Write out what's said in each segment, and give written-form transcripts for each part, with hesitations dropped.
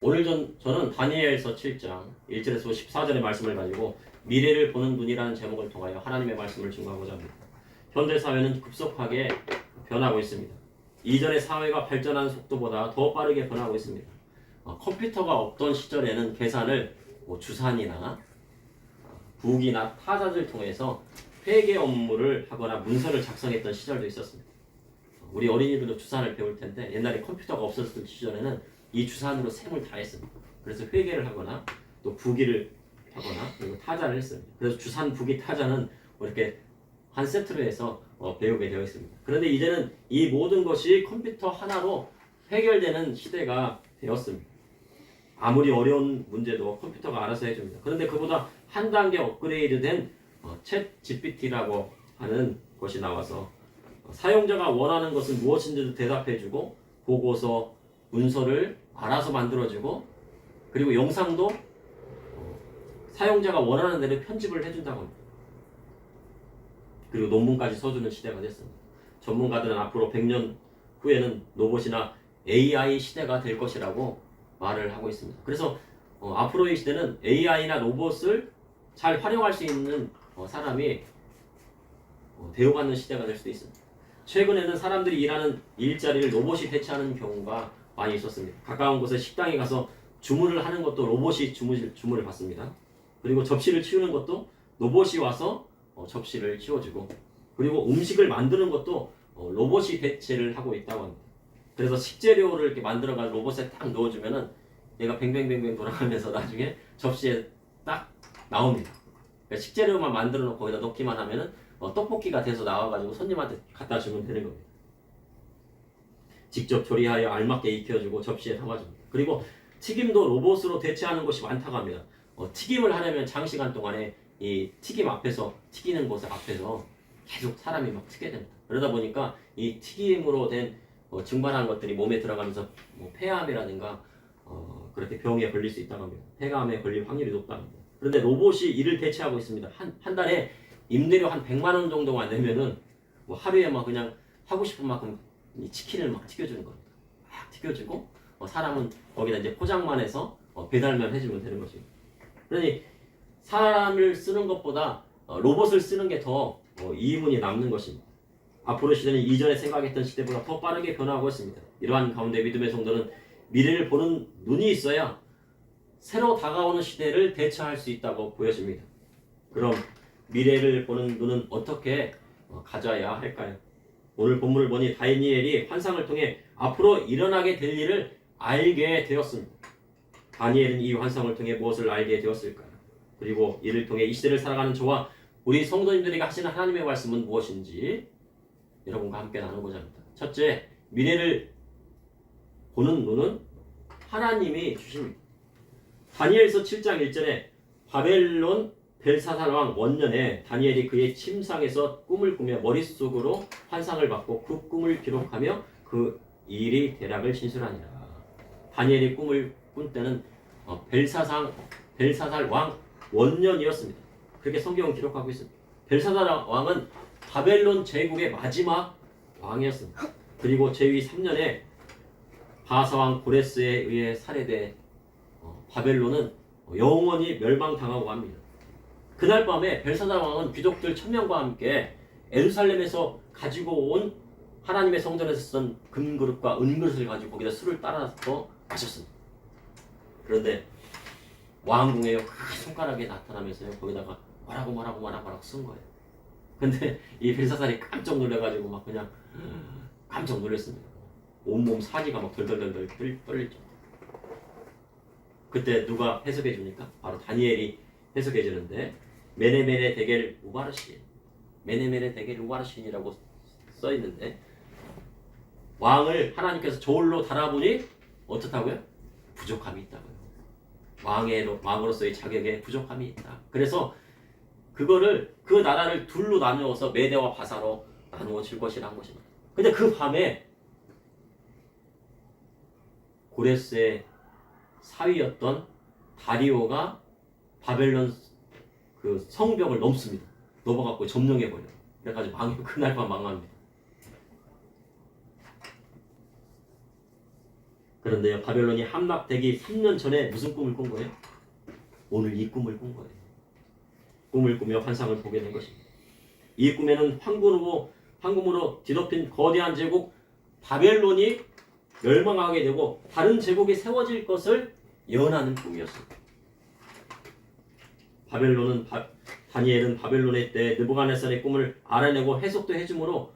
저는 다니엘서 7장 1절에서 14절의 말씀을 가지고 미래를 보는 눈이라는 제목을 통하여 하나님의 말씀을 증거하고자 합니다. 현대 사회는 급속하게 변하고 있습니다. 이전의 사회가 발전한 속도보다 더 빠르게 변하고 있습니다. 컴퓨터가 없던 시절에는 계산을 주산이나 부기나 타자를 통해서 회계 업무를 하거나 문서를 작성했던 시절도 있었습니다. 우리 어린이들도 주산을 배울 텐데 옛날에 컴퓨터가 없었을 시절에는 이 주산으로 셈을 다 했습니다. 그래서 회계를 하거나 또 부기를 하거나 그리고 타자를 했습니다. 그래서 주산, 부기, 타자는 이렇게 한 세트로 해서 배우게 되어 있습니다. 그런데 이제는 이 모든 것이 컴퓨터 하나로 해결되는 시대가 되었습니다. 아무리 어려운 문제도 컴퓨터가 알아서 해줍니다. 그런데 그보다 한 단계 업그레이드된 챗 GPT라고 하는 것이 나와서 사용자가 원하는 것은 무엇인지도 대답해주고 보고서, 문서를 알아서 만들어주고 그리고 영상도 사용자가 원하는 대로 편집을 해준다고 합니다. 그리고 논문까지 써주는 시대가 됐습니다. 전문가들은 앞으로 100년 후에는 로봇이나 AI 시대가 될 것이라고 말을 하고 있습니다. 그래서 앞으로의 시대는 AI나 로봇을 잘 활용할 수 있는 사람이 대우받는 시대가 될 수도 있습니다. 최근에는 사람들이 일하는 일자리를 로봇이 대체하는 경우가 많이 있었습니다. 가까운 곳에 식당에 가서 주문을 하는 것도 로봇이 주문을 받습니다. 그리고 접시를 치우는 것도 로봇이 와서 접시를 치워주고 그리고 음식을 만드는 것도 로봇이 대체를 하고 있다고 합니다. 그래서 식재료를 이렇게 만들어가지고 로봇에 딱 넣어주면은 얘가 뱅뱅뱅뱅 돌아가면서 나중에 접시에 딱 나옵니다. 그러니까 식재료만 만들어 놓고 거기다 넣기만 하면은 떡볶이가 돼서 나와가지고 손님한테 갖다 주면 되는 겁니다. 직접 조리하여 알맞게 익혀주고 접시에 담아줍니다. 그리고 튀김도 로봇으로 대체하는 것이 많다고 합니다. 튀김을 하려면 장시간 동안에 이 튀김 앞에서 튀기는 곳 앞에서 계속 사람이 막 튀게 됩니다. 그러다 보니까 이 튀김으로 된 증발한 것들이 몸에 들어가면서 폐암이라든가 그렇게 병에 걸릴 수 있다고 합니다. 폐암에 걸릴 확률이 높다고 합니다. 그런데 로봇이 이를 대체하고 있습니다. 한 달에 임대료 한 100만 원 정도만 내면은 하루에 막 그냥 하고 싶은 만큼 이 치킨을 막 튀겨주는 겁니다. 막 튀겨주고 사람은 거기다 이제 포장만 해서 배달만 해주면 되는 것입니다. 그러니 사람을 쓰는 것보다 로봇을 쓰는 게 더 이문이 남는 것입니다. 앞으로 시대는 이전에 생각했던 시대보다 더 빠르게 변화하고 있습니다. 이러한 가운데 믿음의 성도는 미래를 보는 눈이 있어야 새로 다가오는 시대를 대처할 수 있다고 보여집니다. 그럼 미래를 보는 눈은 어떻게 가져야 할까요? 오늘 본문을 보니 다니엘이 환상을 통해 앞으로 일어나게 될 일을 알게 되었습니다. 다니엘은 이 환상을 통해 무엇을 알게 되었을까요? 그리고 이를 통해 이 시대를 살아가는 저와 우리 성도님들에게 하시는 하나님의 말씀은 무엇인지 여러분과 함께 나누고자 합니다. 첫째, 미래를 보는 눈은 하나님이 주십니다. 다니엘서 7장 1절에 바벨론 벨사살 왕 원년에 다니엘이 그의 침상에서 꿈을 꾸며 머릿속으로 환상을 받고 그 꿈을 기록하며 그 일이 대략을 진술하니라. 다니엘이 꿈을 꾼 때는 벨사살 왕 원년이었습니다. 그렇게 성경은 기록하고 있습니다. 벨사살 왕은 바벨론 제국의 마지막 왕이었습니다. 그리고 제위 3년에 바사왕 고레스에 의해 살해돼 바벨론은 영원히 멸망당하고 합니다. 그날 밤에 벨사살 왕은 귀족들 1000명과 함께 예루살렘에서 가지고 온 하나님의 성전에서 쓴 금그릇과 은그릇을 가지고 거기다 술을 따라서 마셨습니다. 그런데 왕궁에 손가락에 나타나면서 거기다가 뭐라고 쓴 거예요. 근데 이 벨사살이 깜짝 놀라가지고 막 그냥 깜짝 놀랐습니다. 온몸 사지가 막 덜덜덜 떨릴 정도. 그때 누가 해석해 줍니까? 바로 다니엘이 해석해 주는데 메네메네 데겔 우바르신, 메네메네 데겔 우바르신이라고 써 있는데 왕을 하나님께서 저울로 달아보니 어떻다고요? 부족함이 있다고요. 왕으로서의 자격에 부족함이 있다. 그래서 그거를 그 나라를 둘로 나누어서 메대와 바사로 나누어 줄 것이라는 것입니다. 근데 그 밤에 고레스의 사위였던 다리오가 바벨론 그 성벽을 넘습니다. 넘어갖고 점령해버려요. 그래가지고 그날 밤 망합니다. 그런데요, 바벨론이 함락되기 3년 전에 무슨 꿈을 꾼 거예요? 오늘 이 꿈을 꾼 거예요. 꿈을 꾸며 환상을 보게 된 것입니다. 이 꿈에는 황금으로 뒤덮인 거대한 제국 바벨론이 멸망하게 되고 다른 제국이 세워질 것을 예언하는 꿈이었습니다. 다니엘은 바벨론의 때 느부갓네살의 꿈을 알아내고 해석도 해주므로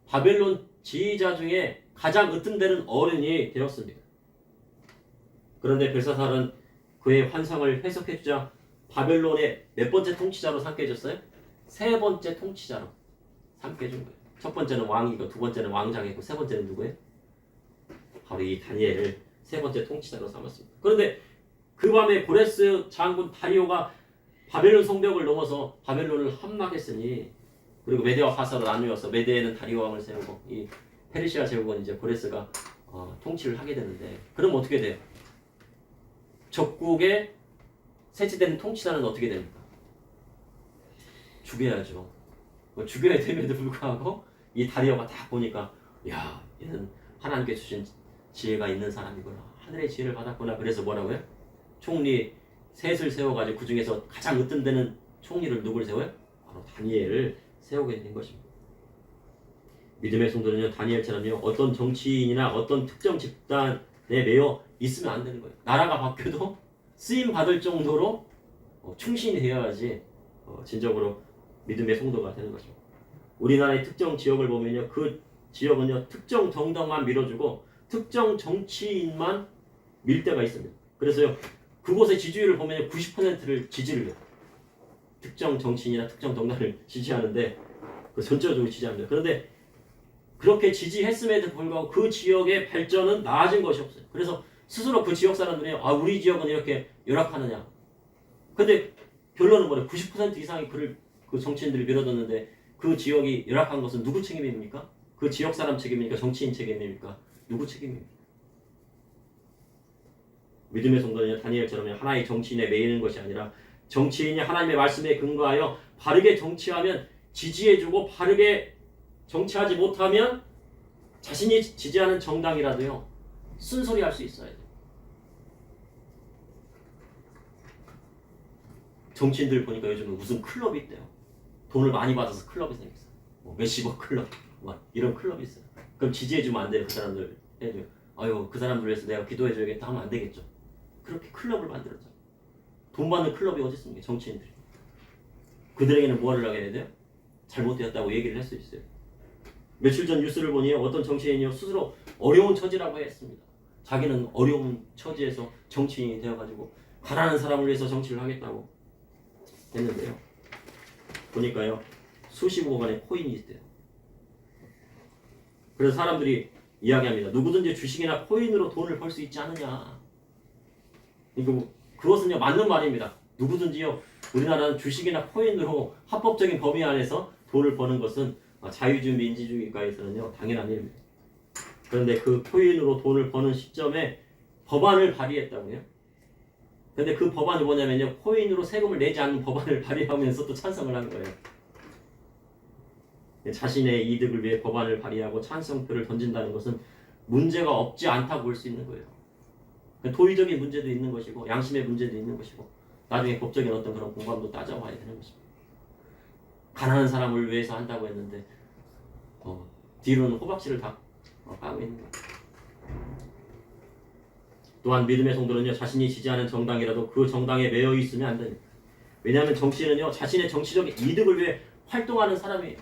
바벨론 지휘자 중에 가장 으뜸되는 어른이 되었습니다. 그런데 벨사살은 그의 환상을 해석해주자 바벨론의 몇 번째 통치자로 삼게 해줬어요? 세 번째 통치자로 삼게 해준 거예요. 첫 번째는 왕이고 두 번째는 왕장이고 세 번째는 누구예요? 바로 이 다니엘을 세 번째 통치자로 삼았습니다. 그런데 그 밤에 고레스 장군 다리오가 바벨론 성벽을 넘어서 바벨론을 함락했으니, 그리고 메대와 파사로 나누어서 메대에는 다리오 왕을 세우고 이 페르시아 제국은 이제 고레스가 통치를 하게 되는데, 그럼 어떻게 돼요? 적국의 세치되는 통치자는 어떻게 됩니까? 죽여야죠. 죽여야 됨에도 불구하고 이 다리오가 딱 보니까, 야, 얘는 하나님께 주신 지혜가 있는 사람이구나, 하늘의 지혜를 받았구나. 그래서 뭐라고요? 총리 셋을 세워가지고 그 중에서 가장 으뜸되는 총리를 누구를 세워요? 바로 다니엘을 세우게 된 것입니다. 믿음의 성도는요, 다니엘처럼요, 어떤 정치인이나 어떤 특정 집단에 매여 있으면 안 되는 거예요. 나라가 바뀌어도 쓰임 받을 정도로 충신이 되어야지 진정으로 믿음의 성도가 되는 것입니다. 우리나라의 특정 지역을 보면요, 그 지역은요, 특정 정당만 밀어주고 특정 정치인만 밀 때가 있습니다. 그래서요, 그곳의 지지율을 보면 90%를 지지를 해요. 특정 정치인이나 특정 정당을 지지하는데 전체적으로 지지합니다. 그런데 그렇게 지지했음에도 불구하고 그 지역의 발전은 나아진 것이 없어요. 그래서 스스로 그 지역 사람들이 우리 지역은 이렇게 열악하느냐. 근데 결론은 뭐래요? 90% 이상이 그 정치인들이 밀어뒀는데 그 지역이 열악한 것은 누구 책임입니까? 그 지역 사람 책임입니까? 정치인 책임입니까? 누구 책임입니까? 믿음의 성도는 다니엘처럼 하나의 정치인에 매이는 것이 아니라 정치인이 하나님의 말씀에 근거하여 바르게 정치하면 지지해주고, 바르게 정치하지 못하면 자신이 지지하는 정당이라도요, 쓴소리 할 수 있어야 돼요. 정치인들 보니까 요즘 무슨 클럽이 있대요. 돈을 많이 받아서 클럽이 생겼어요. 몇십억 클럽, 이런 클럽이 있어요. 그럼 지지해주면 안 돼요. 그 사람들 해도요. 아유, 그 사람들 위해서 내가 기도해줘야겠다 하면 안 되겠죠. 그렇게 클럽을 만들었죠. 돈 받는 클럽이 어디 있습니까? 정치인들이. 그들에게는 뭐를 하게 돼요? 잘못되었다고 얘기를 할 수 있어요. 며칠 전 뉴스를 보니 어떤 정치인이요, 스스로 어려운 처지라고 했습니다. 자기는 어려운 처지에서 정치인이 되어가지고 가난한 사람을 위해서 정치를 하겠다고 했는데요, 보니까요, 수십억 원의 코인이 있대요. 그래서 사람들이 이야기합니다. 누구든지 주식이나 코인으로 돈을 벌 수 있지 않느냐. 그것은요, 맞는 말입니다. 누구든지요, 우리나라는 주식이나 코인으로 합법적인 범위 안에서 돈을 버는 것은 자유주의 민주주의가에서는요, 당연한 일입니다. 그런데 그 코인으로 돈을 버는 시점에 법안을 발의했다고요. 그런데 그 법안이 뭐냐면요, 코인으로 세금을 내지 않는 법안을 발의하면서 또 찬성을 한 거예요. 자신의 이득을 위해 법안을 발의하고 찬성표를 던진다는 것은 문제가 없지 않다고 볼 수 있는 거예요. 도의적인 문제도 있는 것이고 양심의 문제도 있는 것이고 나중에 법적인 어떤 그런 공감도 따져봐야 되는 것입니다. 가난한 사람을 위해서 한다고 했는데 뒤로는 호박씨를 다 까고 있는 거예요. 또한 믿음의 성도는요, 자신이 지지하는 정당이라도 그 정당에 매여 있으면 안 됩니다. 왜냐하면 정치인은요, 자신의 정치적 이득을 위해 활동하는 사람이에요.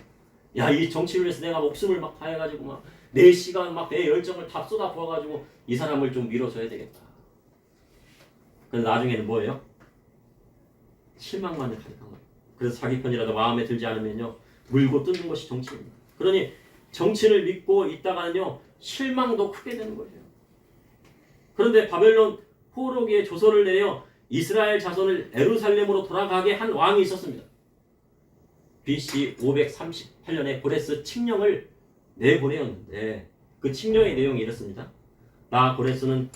야, 이 정치를 위해서 내가 목숨을 막 다해가지고 내 시간 내 열정을 다 쏟아 부어가지고 이 사람을 좀 밀어줘야 되겠다. 그래서 나중에는 뭐예요? 실망만을 가득한 거예요. 그래서 자기 편이라도 마음에 들지 않으면요, 물고 뜯는 것이 정치입니다. 그러니 정치를 믿고 있다가는요, 실망도 크게 되는 거예요. 그런데 바벨론 포로기에 조서를 내려 이스라엘 자손을 예루살렘으로 돌아가게 한 왕이 있었습니다. BC 538년에 고레스 칙령을 내보내었는데 그 칙령의 내용이 이렇습니다. 나 고레스는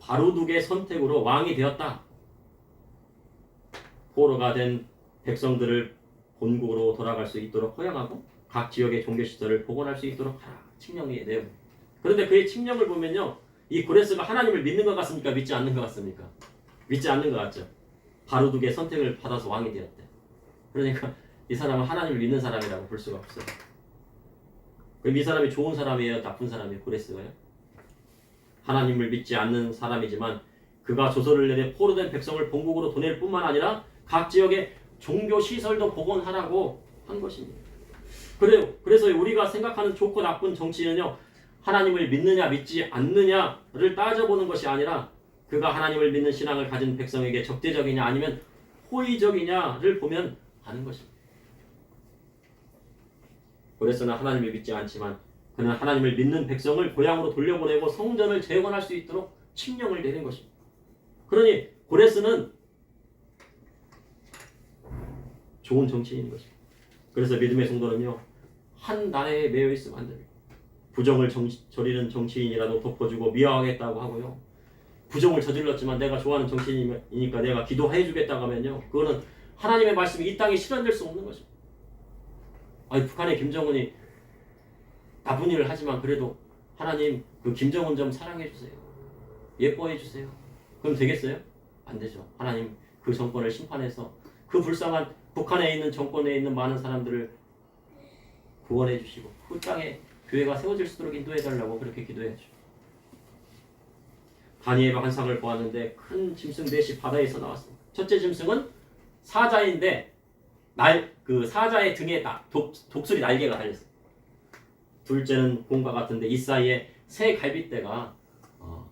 바루둑의 선택으로 왕이 되었다. 포로가 된 백성들을 본국으로 돌아갈 수 있도록 허용하고 각 지역의 종교시설을 복원할 수 있도록 하라. 칙령의 내용. 그런데 그의 칙령을 보면요, 이 고레스가 하나님을 믿는 것 같습니까? 믿지 않는 것 같습니까? 믿지 않는 것 같죠. 바루둑의 선택을 받아서 왕이 되었대. 그러니까 이 사람은 하나님을 믿는 사람이라고 볼 수가 없어요. 그럼 이 사람이 좋은 사람이에요? 나쁜 사람이에요? 고레스가요? 하나님을 믿지 않는 사람이지만 그가 조서를 내려 포로된 백성을 본국으로 보낼 뿐만 아니라 각 지역의 종교 시설도 복원하라고 한 것입니다. 그래서 우리가 생각하는 좋고 나쁜 정치는요, 하나님을 믿느냐 믿지 않느냐를 따져보는 것이 아니라 그가 하나님을 믿는 신앙을 가진 백성에게 적대적이냐 아니면 호의적이냐를 보면 아는 것입니다. 고레스는 하나님을 믿지 않지만 그는 하나님을 믿는 백성을 고향으로 돌려보내고 성전을 재건할 수 있도록 칙령을 내린 것입니다. 그러니 고레스는 좋은 정치인인 것입니다. 그래서 믿음의 성도는요, 한 나라에 매여 있으면 안 됩니다. 부정을 저지른 정치인이라도 덮어주고 미화하겠다고 하고요. 부정을 저질렀지만 내가 좋아하는 정치인이니까 내가 기도해 주겠다고 하면요, 그거는 하나님의 말씀이 이 땅에 실현될 수 없는 것입니다. 아니, 북한의 김정은이 나쁜 일을 하지만 그래도 하나님 그 김정은 좀 사랑해 주세요. 예뻐해 주세요. 그럼 되겠어요? 안 되죠. 하나님 그 정권을 심판해서 그 불쌍한 북한에 있는 정권에 있는 많은 사람들을 구원해 주시고 그 땅에 교회가 세워질 수 있도록 인도해 달라고 그렇게 기도해야죠. 다니엘의 환상을 보았는데 큰 짐승 넷이 바다에서 나왔습니다. 첫째 짐승은 사자인데 그 사자의 등에 독수리 날개가 달렸어요. 둘째는 곰과 같은데 이 사이에 새 갈빗대가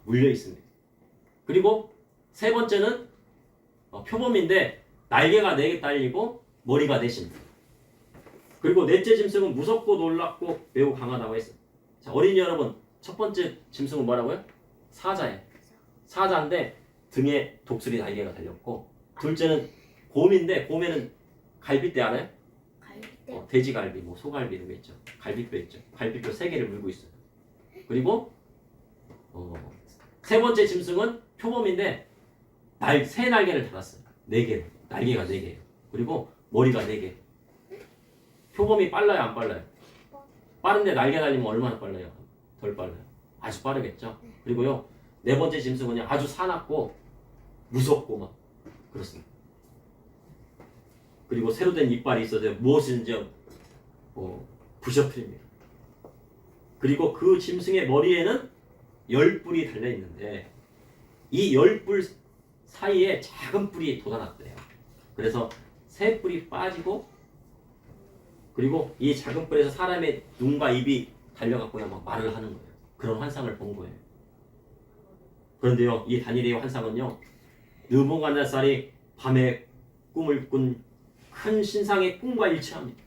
물려 있습니다. 그리고 세 번째는 표범인데 날개가 4개 달리고 머리가 4입니다. 그리고 넷째 짐승은 무섭고 놀랍고 매우 강하다고 했어요. 자, 어린이 여러분, 첫 번째 짐승은 뭐라고요? 사자예요. 사자인데 등에 독수리 날개가 달렸고, 둘째는 곰인데 곰에는 갈빗대 알아요? 갈빗대. 돼지갈비, 뭐 소갈비 이런 거 있죠. 갈빗뼈 있죠. 갈빗뼈 3개를 물고 있어요. 그리고 세 번째 짐승은 표범인데 새 날개를 달았어요. 4개. 날개가 4개예요. 그리고 머리가 4개. 표범이 빨라요, 안 빨라요? 빠른데 날개 달리면 얼마나 빨라요? 덜 빨라요. 아주 빠르겠죠. 그리고요, 네 번째 짐승은요, 아주 사납고 무섭고 막 그렇습니다. 그리고 새로 된 이빨이 있어서 무엇인지 부셔뜨립니다. 그리고 그 짐승의 머리에는 10뿔이 달려 있는데 이 10뿔 사이에 작은 뿔이 돋아났대요. 그래서 새 뿔이 빠지고, 그리고 이 작은 뿔에서 사람의 눈과 입이 달려갖고 막 말을 하는 거예요. 그런 환상을 본 거예요. 그런데요, 이 다니엘의 환상은요, 느부갓네살이 밤에 꿈을 꾼 큰 신상의 꿈과 일치합니다.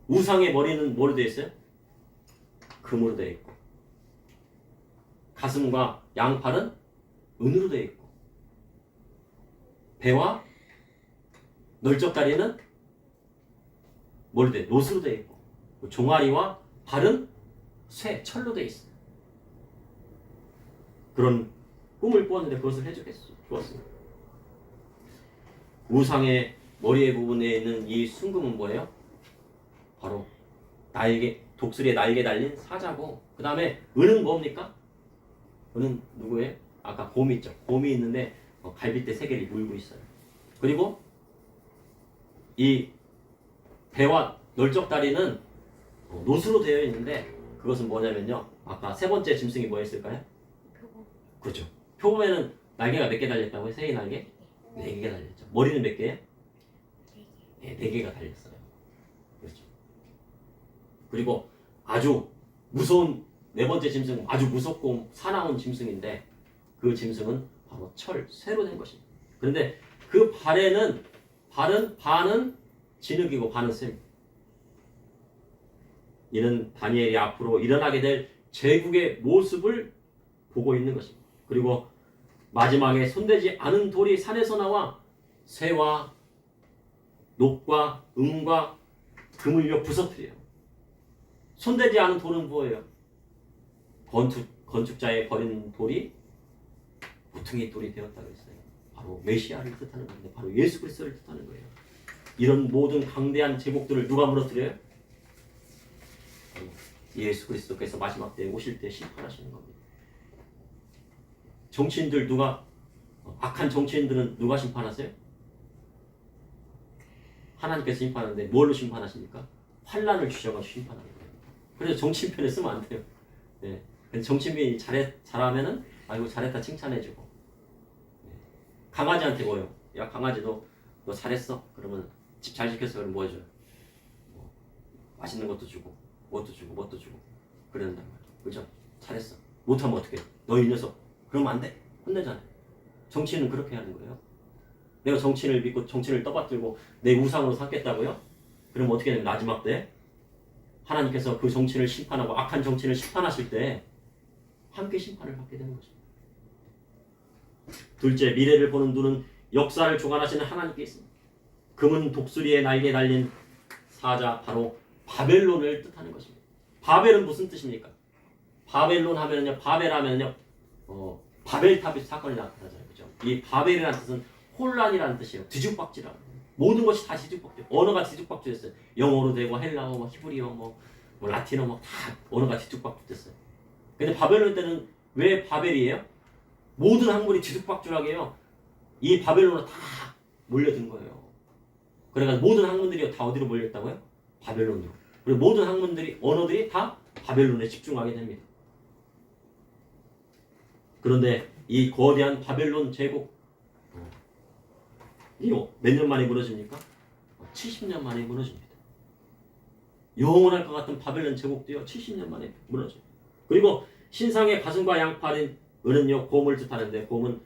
우상의 머리는 뭐로 되어 있어요? 금으로 되어 있고, 가슴과 양팔은 은으로 되어 있고, 배와 널쩍다리는 뭘로 되어? 노스로 되어 있고, 종아리와 발은 철로 되어 있어요. 그런 꿈을 꾸었는데 그것을 해주었습니다. 우상의 머리의 부분에 있는 이 순금은 뭐예요? 바로 독수리에 날개 달린 사자고, 그 다음에 은은 뭡니까? 은은 누구예요? 아까 곰이 있죠. 곰이 있는데 갈빗대 3개를 물고 있어요. 그리고 이 배와 널쩍다리는 노수로 되어 있는데 그것은 뭐냐면요, 아까 세 번째 짐승이 뭐였을까요? 표범. 그렇죠. 표범에는 날개가 몇 개 달렸다고요? 3개 날개? 4개가 달렸죠. 머리는 몇 개예요? 4개. 4개가 달렸어요. 그렇죠. 그리고 아주 무서운 네 번째 짐승은 아주 무섭고 사나운 짐승인데 그 짐승은 바로 쇠로 된 것입니다. 그런데 그 발은 반은 진흙이고 반은 쇠입니다. 이는 다니엘이 앞으로 일어나게 될 제국의 모습을 보고 있는 것입니다. 그리고 마지막에 손대지 않은 돌이 산에서 나와 쇠와 녹과 은과 금을 부서뜨려요. 손대지 않은 돌은 뭐예요? 건축자의 버린 돌이 모퉁이 돌이 되었다고 했어요. 바로 메시아를 뜻하는 건데 바로 예수 그리스도를 뜻하는 거예요. 이런 모든 강대한 제국들을 누가 무너뜨려요? 예수 그리스도께서 마지막 때에 오실 때 심판하시는 겁니다. 정치인들 누가 악한 정치인들은 누가 심판하세요? 하나님께서 심판하는데 뭘로 심판하십니까? 환란을 주셔가지고 심판하는 거예요. 그래서 정치인 편에 쓰면 안 돼요. 네. 정치인이 잘하면은 아이고 잘했다 칭찬해주고, 네. 강아지한테 뭐요? 야 강아지 너 잘했어? 그러면 집 잘 지켰어. 그러면 뭐 해줘요? 맛있는 것도 주고 뭣도 주고 그런단 말이에요. 그죠? 잘했어. 못하면 어떡해? 너 이 녀석 그러면 안 돼. 혼내잖아요. 정치인은 그렇게 하는 거예요. 내가 정치인을 믿고 정치인을 떠받들고 내 우상으로 삼겠다고요? 그럼 어떻게 되면 마지막 때 하나님께서 그 정치인을 심판하고 악한 정치인을 심판하실 때 함께 심판을 받게 되는 것입니다. 둘째, 미래를 보는 눈은 역사를 주관하시는 하나님께 있습니다. 금은 독수리에 날개 달린 사자, 바로 바벨론을 뜻하는 것입니다. 바벨은 무슨 뜻입니까? 바벨론 하면은요, 바벨 하면은요, 바벨탑의 사건이 나타나잖아요. 그죠? 이 바벨이라는 뜻은 혼란이라는 뜻이에요. 뒤죽박지라는. 모든 것이 다 뒤죽박지. 언어가 뒤죽박지됐어요. 영어로 되고 헬라어, 뭐 히브리어, 뭐 라틴어, 뭐 다 언어가 뒤죽박지됐어요. 근데 바벨론 때는 왜 바벨이에요? 모든 학문이 뒤죽박죽하게요. 이 바벨론으로 다 몰려든 거예요. 그래가지고 모든 학문들이 다 어디로 몰렸다고요? 바벨론으로. 그리고 모든 학문들이 언어들이 다 바벨론에 집중하게 됩니다. 그런데 이 거대한 바벨론 제국 이거 몇 년 만에 무너집니까? 70년 만에 무너집니다. 영원할 것 같은 바벨론 제국도요 70년 만에 무너져요. 그리고 신상의 가슴과 양팔인 은은요 곰을 뜻하는데 곰은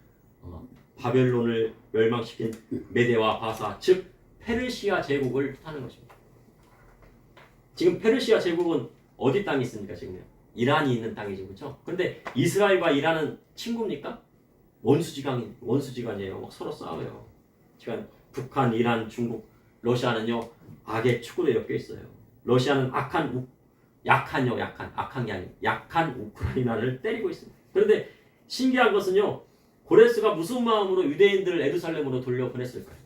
바벨론을 멸망시킨 메데와 바사 즉 페르시아 제국을 뜻하는 것입니다. 지금 페르시아 제국은 어디 땅이 있습니까? 지금요? 이란이 있는 땅이죠, 그렇죠? 그런데 이스라엘과 이란은 친구입니까? 원수지간이에요. 막 서로 싸워요. 지금 북한, 이란, 중국, 러시아는요 악의 축으로 엮여 있어요. 러시아는 악한 게 아니고 약한 우크라이나를 때리고 있습니다. 그런데 신기한 것은요 고레스가 무슨 마음으로 유대인들을 예루살렘으로 돌려보냈을까요?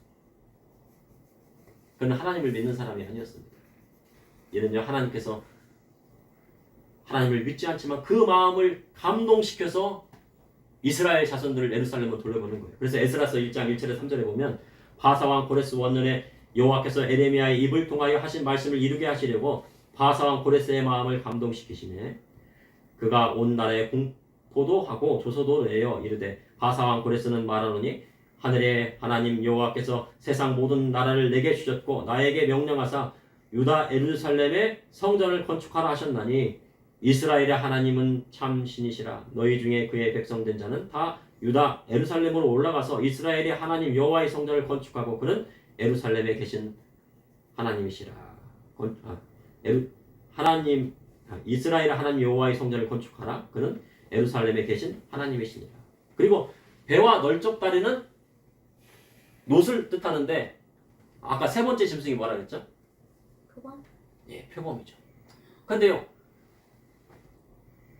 그는 하나님을 믿는 사람이 아니었습니다. 이는요 하나님께서 하나님을 믿지 않지만 그 마음을 감동시켜서 이스라엘 자손들을 예루살렘으로 돌려보는 거예요. 그래서 에스라서 1장 1절에 3절에 보면 바사왕 고레스 원년에 여호와께서 에레미야의 입을 통하여 하신 말씀을 이루게 하시려고 바사왕 고레스의 마음을 감동시키시네. 그가 온 나라에 공포도 하고 조소도 내어 이르되 바사왕 고레스는 말하노니 하늘의 하나님 여호와께서 세상 모든 나라를 내게 주셨고 나에게 명령하사 유다 예루살렘에 성전을 건축하라 하셨나니 이스라엘의 하나님은 참 신이시라. 너희 중에 그의 백성된 자는 다 유다 예루살렘으로 올라가서 이스라엘의 하나님 여호와의 성전을 건축하고 그는 예루살렘에 계신 하나님이시라. 이스라엘의 하나님 여호와의 성전을 건축하라. 그는 예루살렘에 계신 하나님이시니라. 그리고 배와 널쩍다리는 놋을 뜻하는데 아까 세 번째 짐승이 뭐라 그랬죠? 표범? 예, 표범이죠. 근데요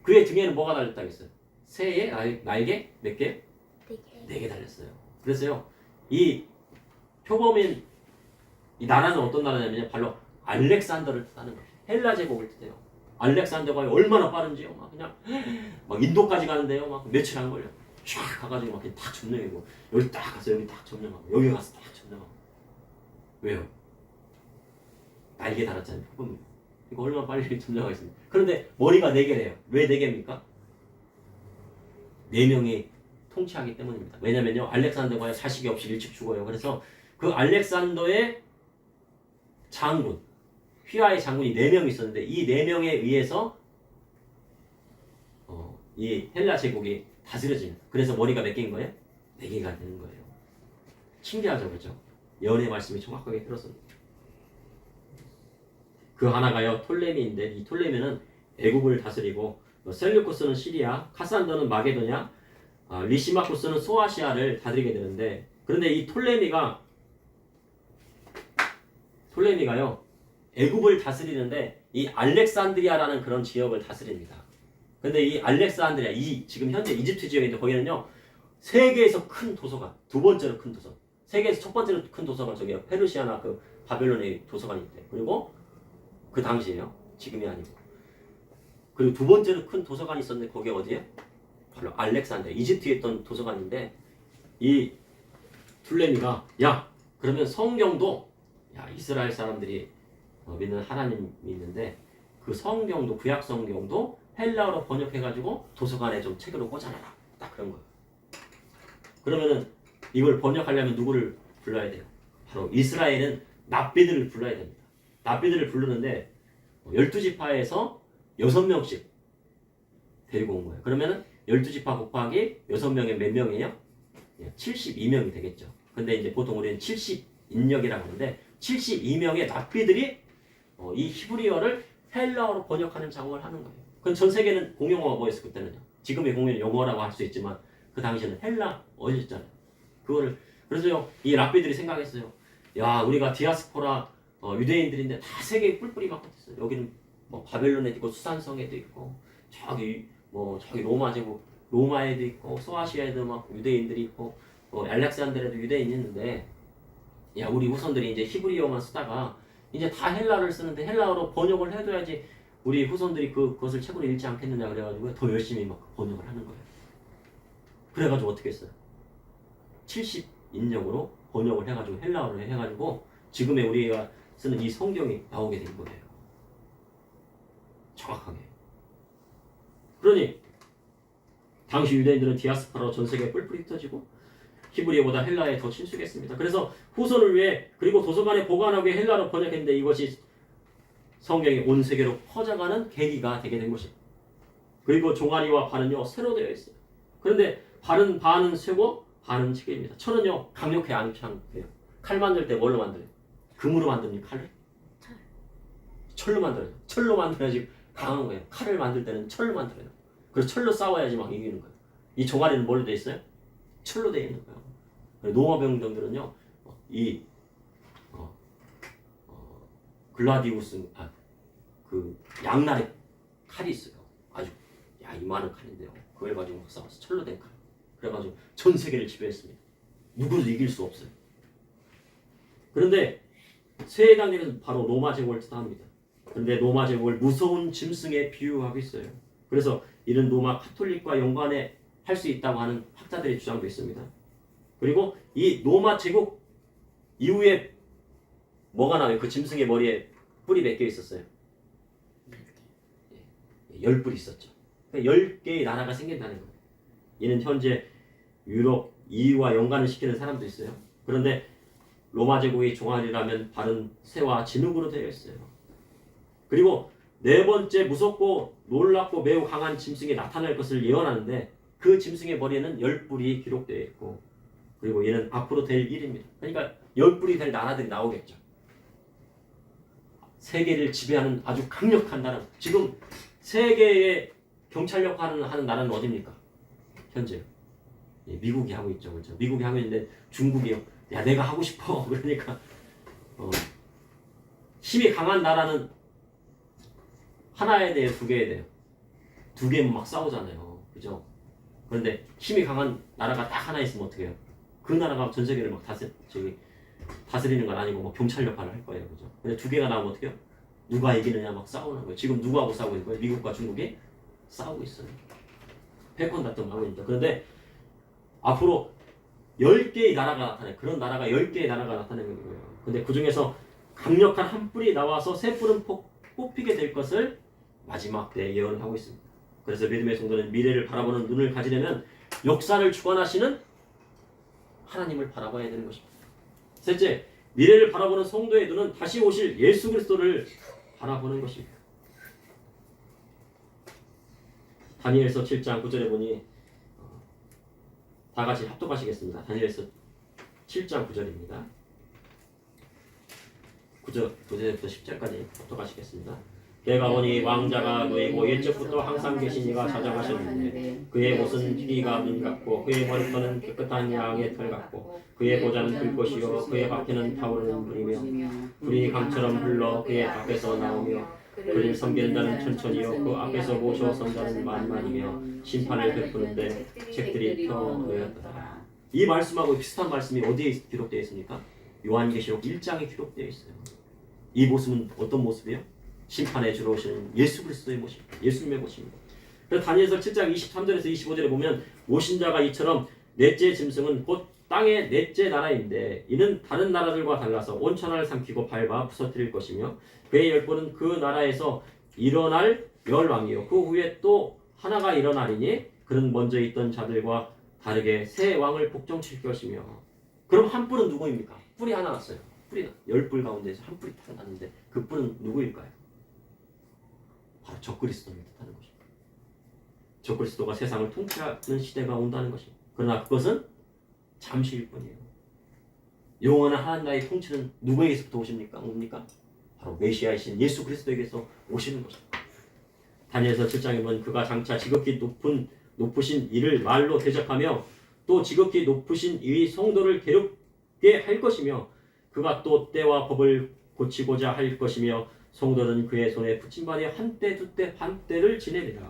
그의 등에는 뭐가 달렸다고 했어요? 새의 날개 몇 개? 4개. 4개 달렸어요. 그래서요 이 표범인 이 나라는 어떤 나라냐면요 바로 알렉산더를 뜻하는 거예요. 헬라 제국을 뜻해요. 알렉산더가 얼마나 빠른지요. 막 그냥 막 인도까지 가는데요 막 며칠 안 걸려. 쫙 가가지고 막 딱 점령하고 여기 딱 가서 여기 딱 점령하고 여기 가서 딱 점령하고. 왜요? 날개 달았잖아요. 표범이. 이거 얼마나 빨리 점령하겠습니까? 그런데 머리가 4개래요. 왜 4개입니까? 4명이 통치하기 때문입니다. 왜냐면요 알렉산더가 자식이 없이 일찍 죽어요. 그래서 그 알렉산더의 장군, 휘하의 장군이 4명 있었는데 이 4명에 의해서 이 헬라 제국이 다스려집니다. 그래서 머리가 몇 개인 거예요? 4개가 되는 거예요. 신기하죠, 그렇죠? 예언의 말씀이 정확하게 들었습니다. 그 하나가요 톨레미인데 이 톨레미는 애국을 다스리고 셀류쿠스는 시리아, 카산더는 마게도냐, 리시마쿠스는 소아시아를 다스리게 되는데 그런데 이 톨레미가요 애국을 다스리는데 이 알렉산드리아라는 그런 지역을 다스립니다. 근데 이 알렉산드리아 이 지금 현재 이집트 지역인데 거기는요 세계에서 큰 도서관, 두 번째로 큰 도서관, 세계에서 첫 번째로 큰 도서관 저기요 페르시아나 그 바벨론의 도서관이 있대요. 그리고 그 당시에요. 지금이 아니고. 그리고 두 번째로 큰 도서관이 있었는데 거기 어디예요? 바로 알렉산더 이집트에 있던 도서관인데 이 툴레미가 야 그러면 성경도 야 이스라엘 사람들이 믿는 하나님이 있는데 그 성경도 구약 성경도 헬라어로 번역해가지고 도서관에 좀 책으로 꽂아놔라 딱 그런 거예요. 그러면은 이걸 번역하려면 누구를 불러야 돼요? 바로 이스라엘은 납비들을 불러야 됩니다. 납비들을 부르는데 12지파에서 6명씩 데리고 온 거예요. 그러면은 12지파 곱하기 6명이 몇 명이에요? 72명이 되겠죠. 근데 이제 보통 우리는 70인력이라고 하는데 72명의 납비들이 이 히브리어를 헬라어로 번역하는 작업을 하는 거예요. 그건 전 세계는 공용어가 뭐였을 그때는요. 지금의 공용어는 영어라고 할 수 있지만 그 당시에는 헬라어였잖아요. 그거를 그래서요 이 랍비들이 생각했어요. 야 우리가 디아스포라 유대인들인데 다 세계에 뿔뿔이 박혔어요. 여기는 뭐 바벨론에도 있고 수산성에도 있고 저기 로마 제국 로마에도 있고 소아시아에도 막 유대인들이 있고 알렉산드리아에도 유대인이 있는데 야 우리 후손들이 이제 히브리어만 쓰다가 이제 다 헬라어를 쓰는데 헬라어로 번역을 해둬야지 우리 후손들이 그것을 책으로 읽지 않겠느냐 그래가지고 더 열심히 막 번역을 하는 거예요. 그래가지고 어떻게 했어요? 70인력으로 번역을 해가지고 헬라어로 해가지고 지금의 우리가 쓰는 이 성경이 나오게 된 거예요. 정확하게. 그러니 당시 유대인들은 디아스포라로 전 세계에 뿔뿔이 흩어지고 히브리어보다 헬라에 더 친숙했습니다. 그래서 후손을 위해 그리고 도서관에 보관하기 위해 헬라로 번역했는데 이것이 성경이 온 세계로 퍼져가는 계기가 되게 된 것입니다. 그리고 종아리와 발은요 쇠로 되어 있어요. 그런데 발은 쇠고 발은 칡입니다. 철은요 강력해 안 강해요. 칼 만들 때 뭘로 만들어요? 금으로 만듭니까? 칼을? 철로 만들어요. 철로 만들어야지 강한 거예요. 칼을 만들 때는 철로 만들어요. 그래서 철로 싸워야지 막 이기는 거예요. 이 종아리는 뭘로 되어 있어요? 철로 되어 있는 거예요. 로마 병정들은요 이 글라디우스 그 양날의 칼이 있어요. 아주 이만한 칼인데요. 그걸 가지고 막 싸워서 철로 된 칼. 그래가지고 전 세계를 지배했습니다. 누구도 이길 수 없어요. 그런데 쇠의 단계는 바로 로마 제국을 뜻합니다. 그런데 로마 제국을 무서운 짐승에 비유하고 있어요. 그래서 이는 로마 카톨릭과 연관해 할 수 있다고 하는 학자들의 주장도 있습니다. 그리고 이 로마 제국 이후에 뭐가 나와요? 그 짐승의 머리에 뿔이 몇 개 있었어요? 10뿔이 있었죠. 그러니까 10개의 나라가 생긴다는 거예요. 이는 현재 유럽 EU와 연관을 시키는 사람도 있어요. 그런데 로마 제국의 종아리라면 발은 쇠와 진흙으로 되어 있어요. 그리고 네 번째 무섭고 놀랍고 매우 강한 짐승이 나타날 것을 예언하는데 그 짐승의 머리에는 10뿔이 기록되어 있고 그리고 얘는 앞으로 될 일입니다. 그러니까 10뿔이 될 나라들이 나오겠죠. 세계를 지배하는 아주 강력한 나라. 지금 세계의 경찰력 하는 나라는 어디입니까? 현재 미국이 하고 있죠. 그렇죠? 미국이 하고 있는데 중국이요. 야 내가 하고 싶어. 그러니까 힘이 강한 나라는 하나에 대해 두 개에 대해 두 개면 막 싸우잖아요. 그죠? 그런데 힘이 강한 나라가 딱 하나 있으면 어떻게 해요? 그 나라가 전 세계를 막 다스리는 건 아니고 뭐 경찰 역할을 할 거예요. 그죠? 근데 두 개가 나오면 어떻게 해요? 누가 이기느냐 막 싸우는 거예요. 지금 누구하고 싸우고 있는 거예요? 미국과 중국이 싸우고 있어요. 패권 다툼하고 있죠. 그런데 앞으로 10개의 나라가 나타나요. 그런 나라가 10개의 나라가 나타나는 거예요. 근데 그 중에서 강력한 한 뿔이 나와서 세 뿔은 뽑히게 될 것을 마지막 때 예언을 하고 있습니다. 그래서 믿음의 성도는 미래를 바라보는 눈을 가지려면 역사를 주관하시는 하나님을 바라봐야 되는 것입니다. 셋째, 미래를 바라보는 성도의 눈은 다시 오실 예수 그리스도를 바라보는 것입니다. 다니엘서 7장 9절에 보니 다 같이 합독하시겠습니다. 다니엘서 7장 9절입니다. 9절부터 10절까지 합독하시겠습니다. 걔가 오니 왕자가 누이고 옛적부터 항상 계신 이가 자정하셨는데 그의 옷은 희가 민 같고 그의 머리털은 깨끗한 양의 털 같고 그의 보좌는 불꽃이요 그의 밖에는 타오르는 불이며 불이 강처럼 흘러 그의 앞에서 나오며 그를 섬기는 자는 천천히요 그 앞에서 모셔 선자는 만만이며 심판을 베푸는데 책들이 펴놓였더라. 이 말씀하고 비슷한 말씀이 어디에 기록되어 있습니까? 요한계시록 1장에 기록되어 있어요. 이 모습은 어떤 모습이에요? 심판에 주로 오시는 예수 그리스도의 모습입니다. 예수님의 모습입니다. 그래서 다니엘서 7장 23절에서 25절에 보면 오신 자가 이처럼 넷째 짐승은 곧 땅의 넷째 나라인데 이는 다른 나라들과 달라서 온 천하를 삼키고 밟아 부서뜨릴 것이며 그의 열보는 그 나라에서 일어날 멸왕이요 그 후에 또 하나가 일어나리니 그는 먼저 있던 자들과 다르게 새 왕을 복종칠 것이며. 그럼 한 뿔은 누구입니까? 뿔이 하나 났어요. 뿔이 10뿔 가운데서 한 뿔이 딱 났는데 그 뿔은 누구일까요? 바로 적그리스도를 뜻하는 것입니다. 적그리스도가 세상을 통치하는 시대가 온다는 것입니다. 그러나 그것은 잠시일 뿐이에요. 영원한 하나님 나라의 통치는 누구에게서부터 옵니까? 바로 메시아이신 예수 그리스도에게서 오시는 것입니다. 다니엘서 7장에 보면 그가 장차 지극히 높으신 이를 말로 대적하며 또 지극히 높으신 이 성도를 괴롭게 할 것이며 그가 또 때와 법을 고치고자 할 것이며 성도는 그의 손에 붙임받아 한때 두때 반때를 지내리라.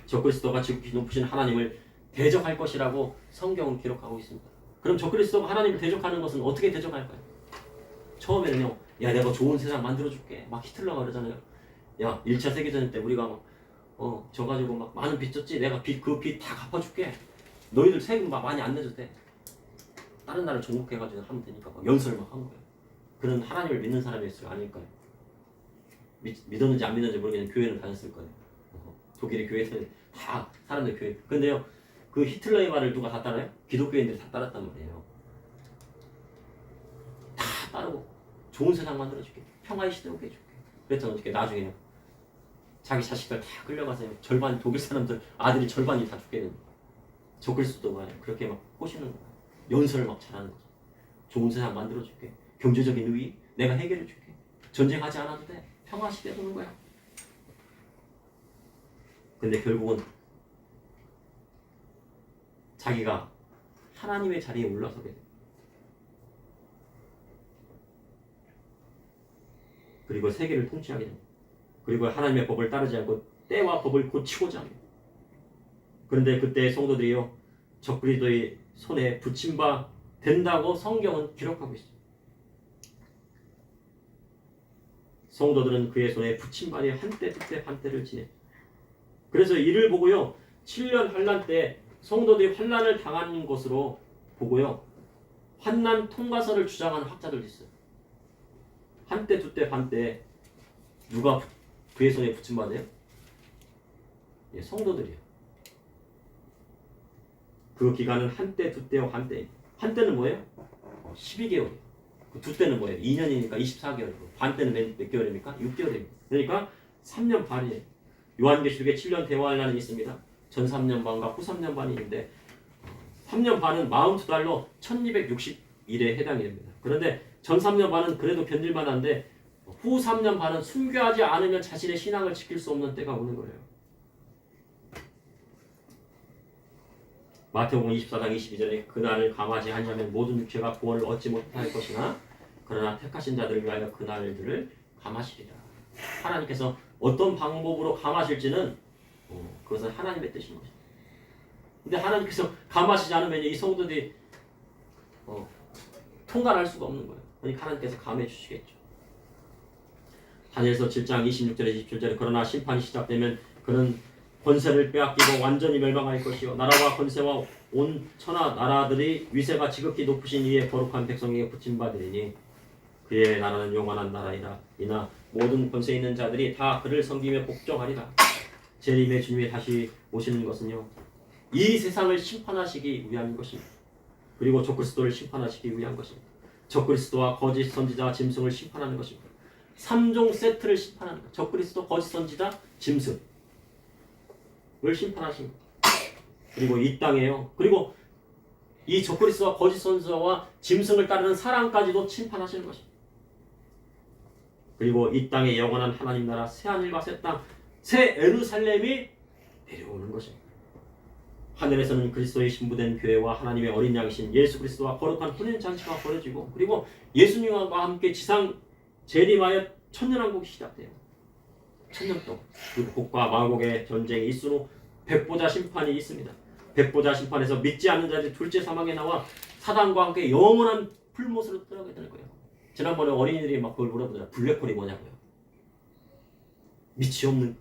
적그리스도가 지극히 높으신 하나님을 대적할 것이라고 성경은 기록하고 있습니다. 그럼 적그리스도가 하나님을 대적하는 것은 어떻게 대적할까요? 처음에는요, 야 내가 좋은 세상 만들어줄게 막 히틀러가 그러잖아요. 야 1차 세계대전 때 우리가 막 져가지고 막 많은 빚 졌지. 내가 그 빚 다 갚아줄게. 너희들 세금 막 많이 안 내줘도 돼. 다른 나라를 정복해가지고 하면 되니까 막 연설을 막 한 거예요. 그런 하나님을 믿는 사람이었어요? 아닐까요? 믿었는지 안 믿었는지 모르겠는데 교회는 다녔을 거예요. 독일의 교회에서는 다 사람들 교회. 근데요, 그 히틀러의 말을 누가 다 따라요? 기독교인들이 다 따랐단 말이에요. 다 따르고 좋은 세상 만들어줄게. 평화의 시대 오게 해줄게. 그랬더니 어떻게 나중에요? 자기 자식들 다 끌려가서 절반 독일 사람들 아들이 절반이 다 죽게 됩니다. 적그리스도가 그렇게 막 꼬시는 거예요. 연설을 막 잘하는 거죠. 좋은 세상 만들어줄게. 경제적인 우위 내가 해결해줄게. 전쟁하지 않아도 돼. 평화 시대 오는 거야. 근데 결국은 자기가 하나님의 자리에 올라서게 돼. 그리고 세계를 통치하게 됩니다. 그리고 하나님의 법을 따르지 않고 때와 법을 고치고자 합니다. 그런데 그때 성도들이요 적그리스도의 손에 붙임 바 된다고 성경은 기록하고 있습니다. 성도들은 그의 손에 붙임 바에 한때 두때 반때를 지내. 그래서 이를 보고요 7년 환난 때 성도들이 환난을 당하는 것으로 보고요 환난 통과서를 주장하는 학자들도 있어요. 한때 두때 반때 누가 그의 손에 붙임 바돼요? 예, 성도들이요. 그 기간은 한때 두때와 반때. 한때는 뭐예요? 12개월. 그 두때는 뭐예요? 2년이니까 24개월이고 반때는 몇 개월입니까? 6개월입니다. 그러니까 3년 반이에요. 요한계시록에 7년 대환란이 있습니다. 전 3년 반과 후 3년 반이 있는데 3년 반은 42달러 1260일에 해당이 됩니다. 그런데 전 3년 반은 그래도 견딜만 한데 후 3년 반은 순교하지 않으면 자신의 신앙을 지킬 수 없는 때가 오는 거예요. 마태복음 24장 22절에 그날을 감하지 아니하면 모든 육체가 구원을 얻지 못할 것이나 그러나 택하신 자들을 위하여 그날들을 감하시리라. 하나님께서 어떤 방법으로 감하실지는 그것은 하나님의 뜻인 것입니다. 근데 하나님께서 감하시지 않으면 이 성도들이 통과할 수가 없는 거예요. 그러니까 하나님께서 감해 주시겠죠. 다니엘서 7장 26절에 27절에 그러나 심판이 시작되면 그는 권세를 빼앗기고 완전히 멸망할 것이요 나라와 권세와 온 천하 나라들이 위세가 지극히 높으신 이의 거룩한 백성에게 붙임받으리니 그의 나라는 영원한 나라이라. 이나 모든 권세 있는 자들이 다 그를 섬기며 복종하리라. 재림의 주님이 다시 오시는 것은요 이 세상을 심판하시기 위한 것입니다. 그리고 적그리스도를 심판하시기 위한 것입니다. 적그리스도와 거짓 선지자 짐승을 심판하는 것입니다. 3종 세트를 심판하는 것. 적그리스도, 거짓 선지자, 짐승을 심판하신 것. 그리고 이 땅에요. 그리고 이 적그리스도와 거짓 선지자와 짐승을 따르는 사람까지도 심판하시는 것입니다. 그리고 이 땅에 영원한 하나님 나라 새 하늘과 새 땅, 새 예루살렘이 내려오는 것입니다. 하늘에서는 그리스도의 신부된 교회와 하나님의 어린 양이신 예수 그리스도와 거룩한 혼인 잔치가 벌어지고 그리고 예수님과 함께 지상 재림하여 천년왕국이 시작돼요. 천년 동안. 그리고 곡과 마곡의 전쟁이 있으로 백보자 심판이 있습니다. 백보자 심판에서 믿지 않는 자들이 둘째 사망에 나와 사단과 함께 영원한 풀못으로 들어가게 될 거예요. 지난번에 어린이들이 막 그걸 물어보더라. 블랙홀이 뭐냐고요. 밑이 없는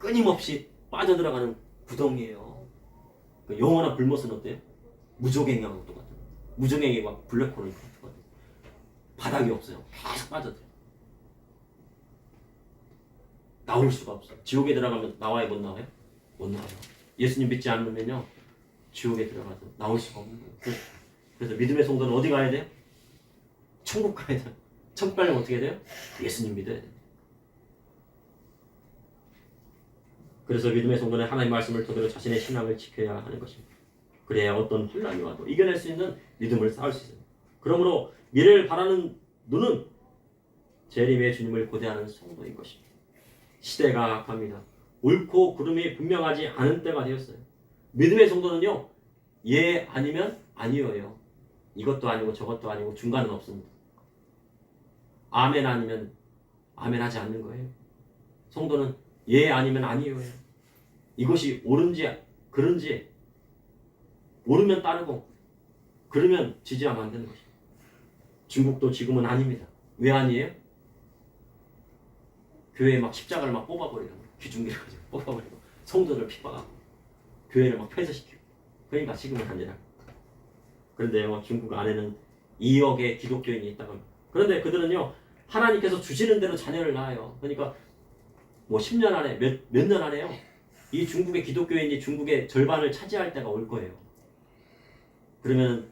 끊임없이 빠져들어가는 구덩이에요. 그 영원한 불못은 어때요? 무적행하고 똑같아요. 무적행이 막 블랙홀은 똑같아요. 바닥이 없어요. 계속 빠져들어요. 나올 수가 없어요. 지옥에 들어가면 나와요, 못 나와요? 못 나와요. 예수님 믿지 않으면요, 지옥에 들어가서 나올 수가 없는 거예요. 그래서 믿음의 성도는 어디 가야 돼요? 천국 가야 돼요. 천국 가려면 어떻게 해야 돼요? 예수님 믿어야 돼요. 그래서 믿음의 성도는 하나님의 말씀을 토대로 자신의 신앙을 지켜야 하는 것입니다. 그래야 어떤 혼란이 와도 이겨낼 수 있는 믿음을 쌓을 수 있습니다. 그러므로 미래를 바라는 눈은 재림의 주님을 고대하는 성도인 것입니다. 시대가 악합니다. 옳고 그름이 분명하지 않은 때가 되었어요. 믿음의 성도는요, 예 아니면 아니요예요. 이것도 아니고 저것도 아니고 중간은 없습니다. 아멘 아니면 아멘 하지 않는 거예요. 성도는 예 아니면 아니요예요. 이것이 옳은지 그른지 옳으면 따르고 그러면 지지하면 안 되는 것입니다. 중국도 지금은 아닙니다. 왜 아니에요? 교회에 막 십자가를 막 뽑아버리고 기중기를 가지고 뽑아버리고 성도들 핍박하고 교회를 막 폐쇄시키고 그러니까 지금은 아니라. 그런데요, 중국 안에는 2억의 기독교인이 있다고 합니다. 그런데 그들은요, 하나님께서 주시는 대로 자녀를 낳아요. 그러니까 뭐 10년 안에 몇 년 안에요, 이 중국의 기독교인이 중국의 절반을 차지할 때가 올 거예요. 그러면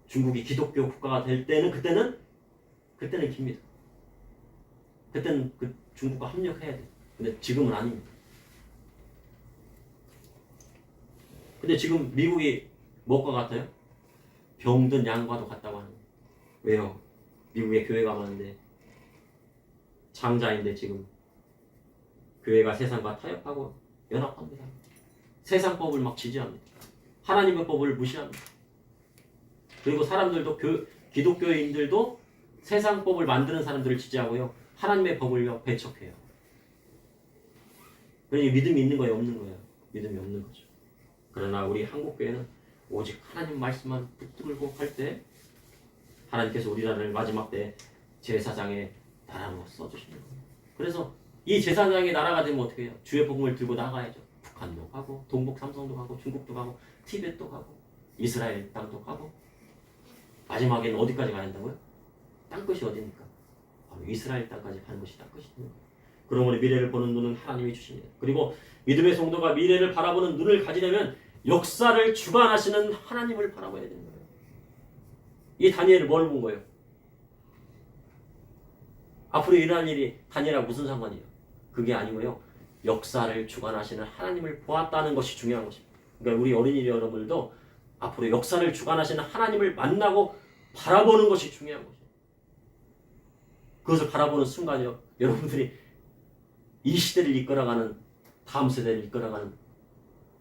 중국이 기독교 국가가 될 때는 그때는 깁니다. 그때는 그 중국과 합력해야 돼. 근데 지금은 아닙니다. 근데 지금 미국이 뭐가 같아요? 병든 양과도 같다고 하는 거예요. 왜요? 미국에 교회가 많은데 장자인데 지금 교회가 세상과 타협하고 연합합니다. 세상 법을 막 지지합니다. 하나님의 법을 무시합니다. 그리고 사람들도 기독교인들도 세상 법을 만드는 사람들을 지지하고요, 하나님의 법을 배척해요. 그러니 믿음이 있는 거예요, 없는 거예요? 믿음이 없는 거죠. 그러나 우리 한국교회는 오직 하나님 말씀만 붙들고 갈 때 하나님께서 우리나라를 마지막 때 제사장의 나라로 써주시는 거예요. 그래서 이 제사장의 나라가 되면 어떻게 해요? 주의 복음을 들고 나가야죠. 북한도 가고 동북 삼성도 가고 중국도 가고 티벳도 가고 이스라엘 땅도 가고 마지막에는 어디까지 가야 한다고요? 땅끝이 어디입니까? 바로 이스라엘 땅까지 가는 것이 땅끝입니다. 그러므로 미래를 보는 눈은 하나님이 주십니다. 그리고 믿음의 성도가 미래를 바라보는 눈을 가지려면 역사를 주관하시는 하나님을 바라봐야 되는 거예요. 이 다니엘을 뭘 본 거예요? 앞으로 일어날 일이 다니엘하고 무슨 상관이에요? 그게 아니고요, 역사를 주관하시는 하나님을 보았다는 것이 중요한 것입니다. 그러니까 우리 어린이 여러분들도 앞으로 역사를 주관하시는 하나님을 만나고 바라보는 것이 중요한 것이에요. 그것을 바라보는 순간이요, 여러분들이 이 시대를 이끌어가는, 다음 세대를 이끌어가는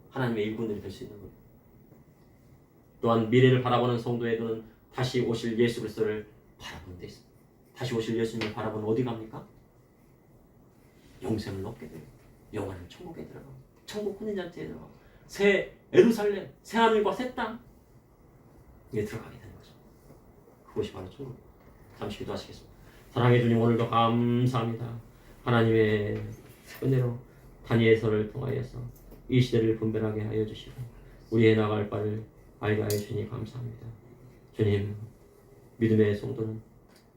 하나님의 일꾼들이 될 수 있는 거예요. 또한 미래를 바라보는 성도의 눈은 다시 오실 예수 그리스도를 바라보는 데 있습니다. 다시 오실 예수님을 바라보는 어디 갑니까? 영생을 얻게 돼요. 영원한 천국에 들어가고 천국 혼인잔치에 들어가고 새 예루살렘, 새 하늘과 새 땅에 들어가게 되는 거죠. 그것이 바로 천국입니다. 잠시 기도하시겠습니다. 사랑해 주님, 오늘도 감사합니다. 하나님의 은혜로 다니엘서를 통하여서 이 시대를 분별하게 하여 주시고 우리의 나갈 바를 알게 하여 주니 감사합니다. 주님, 믿음의 성도는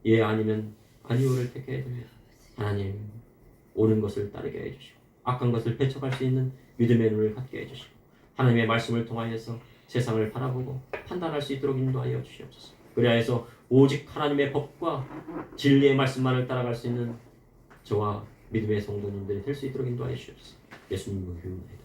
예 아니면 아니오를 택해야 됩니다. 하나님, 옳은 것을 따르게 해 주시고 악한 것을 배척할 수 있는 믿음의 눈을 갖게 해 주시고 하나님의 말씀을 통하여서 세상을 바라보고 판단할 수 있도록 인도하여 주시옵소서. 그리하여서 오직 하나님의 법과 진리의 말씀만을 따라갈 수 있는 저와 믿음의 성도님들이 될 수 있도록 인도하여 주시옵소서. 예수님을 기원합니다.